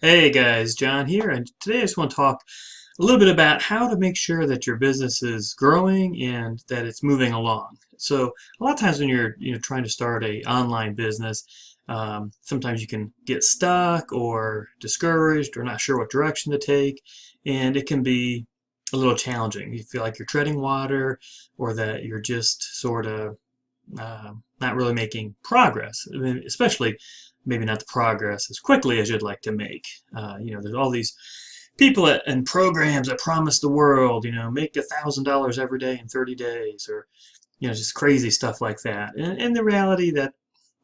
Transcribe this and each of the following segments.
Hey guys, John here, and today I just want to talk a little bit about how to make sure that your business is growing and that it's moving along. So a lot of times when you're trying to start a online business, sometimes you can get stuck or discouraged or not sure what direction to take, and it can be a little challenging. You feel like you're treading water or that you're just sort of not really making progress. I mean, especially maybe not the progress as quickly as you'd like to make. There's all these people and programs that promise the world, make $1,000 every day in 30 days, or just crazy stuff like that. And in the reality, that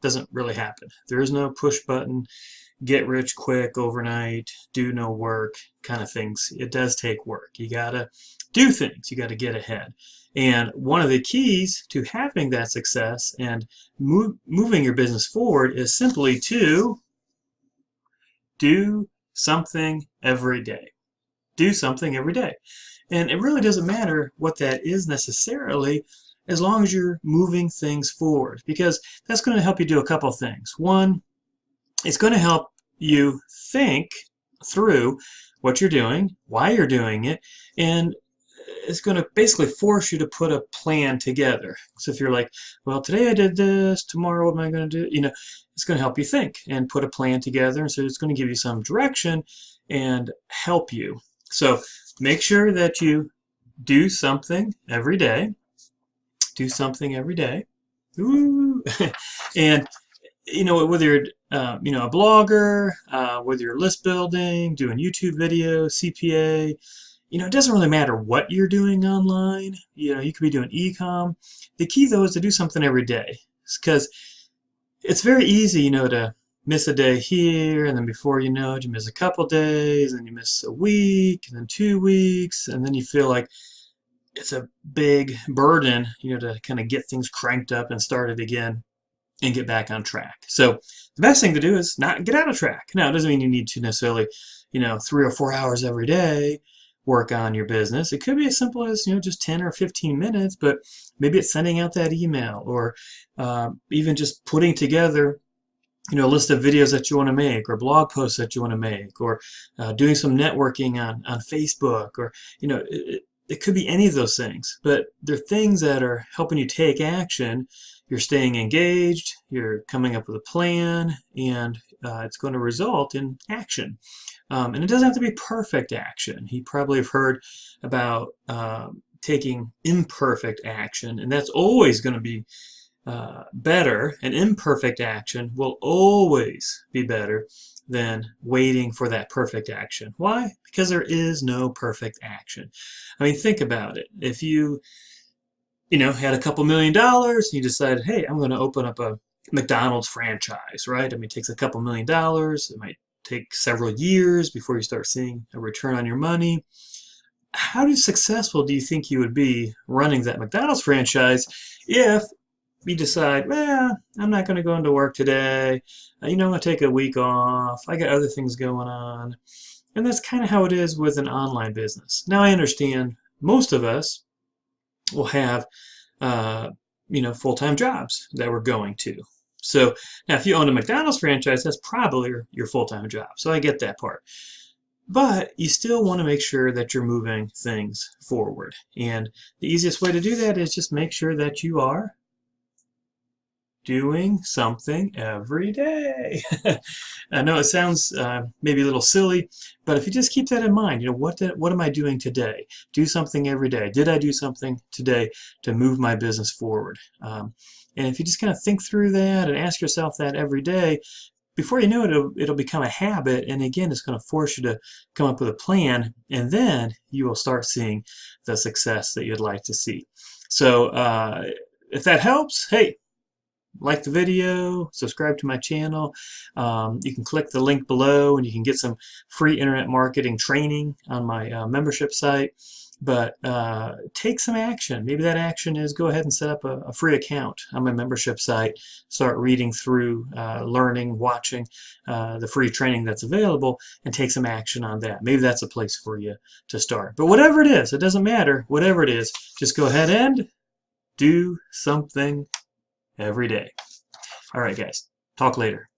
doesn't really happen. There is no push button, get rich quick overnight, do no work kind of things. It does take work. You gotta do things. You gotta get ahead. And one of the keys to having that success and moving your business forward is simply to do something every day. Do something every day. And it really doesn't matter what that is necessarily, as long as you're moving things forward, because that's going to help you do a couple of things. One, it's going to help you think through what you're doing, why you're doing it, and it's going to basically force you to put a plan together. So if you're like, well, today I did this, tomorrow what am I going to do? It's going to help you think and put a plan together. And so it's going to give you some direction and help you. So make sure that you do something every day. Do something every day. Ooh. And whether you're a blogger, whether you're list building, doing YouTube videos, CPA, it doesn't really matter what you're doing online. You could be doing e-com. The key though is to do something every day, because it's very easy, to miss a day here, and then before you know it, you miss a couple days, and you miss a week, and then 2 weeks, and then you feel like it's a big burden, to kind of get things cranked up and started again and get back on track. So the best thing to do is not get out of track. Now, it doesn't mean you need to necessarily, 3 or 4 hours every day work on your business. It could be as simple as, just 10 or 15 minutes, but maybe it's sending out that email, or even just putting together a list of videos that you want to make, or blog posts that you want to make, or doing some networking on Facebook, or it could be any of those things, but they're things that are helping you take action. You're staying engaged, you're coming up with a plan, and it's going to result in action. And it doesn't have to be perfect action. You probably have heard about taking imperfect action, and that's always going to be better. An imperfect action will always be better than waiting for that perfect action. Why? Because there is no perfect action. I mean, think about it. If you had a couple $1,000,000, and you decided, hey, I'm going to open up a McDonald's franchise, right? I mean, it takes a couple $1,000,000. It might take several years before you start seeing a return on your money. How successful do you think you would be running that McDonald's franchise if you decide, well, I'm not going to go into work today. I'm going to take a week off. I got other things going on. And that's kind of how it is with an online business. Now, I understand most of us will have, full-time jobs that we're going to. So now if you own a McDonald's franchise, that's probably your full-time job. So I get that part. But you still want to make sure that you're moving things forward. And the easiest way to do that is just make sure that you are doing something every day. I know it sounds maybe a little silly, but if you just keep that in mind, what am I doing today? Do something every day. Did I do something today to move my business forward? And if you just kind of think through that and ask yourself that every day, before you know it, it'll become a habit, and again, it's going to force you to come up with a plan, and then you will start seeing the success that you'd like to see. So if that helps, hey, like the video, subscribe to my channel. You can click the link below and you can get some free internet marketing training on my membership site. But take some action. Maybe that action is go ahead and set up a free account on my membership site. Start reading through, learning, watching the free training that's available, and take some action on that. Maybe that's a place for you to start. But whatever it is, it doesn't matter. Whatever it is, just go ahead and do something every day. All right, guys. Talk later.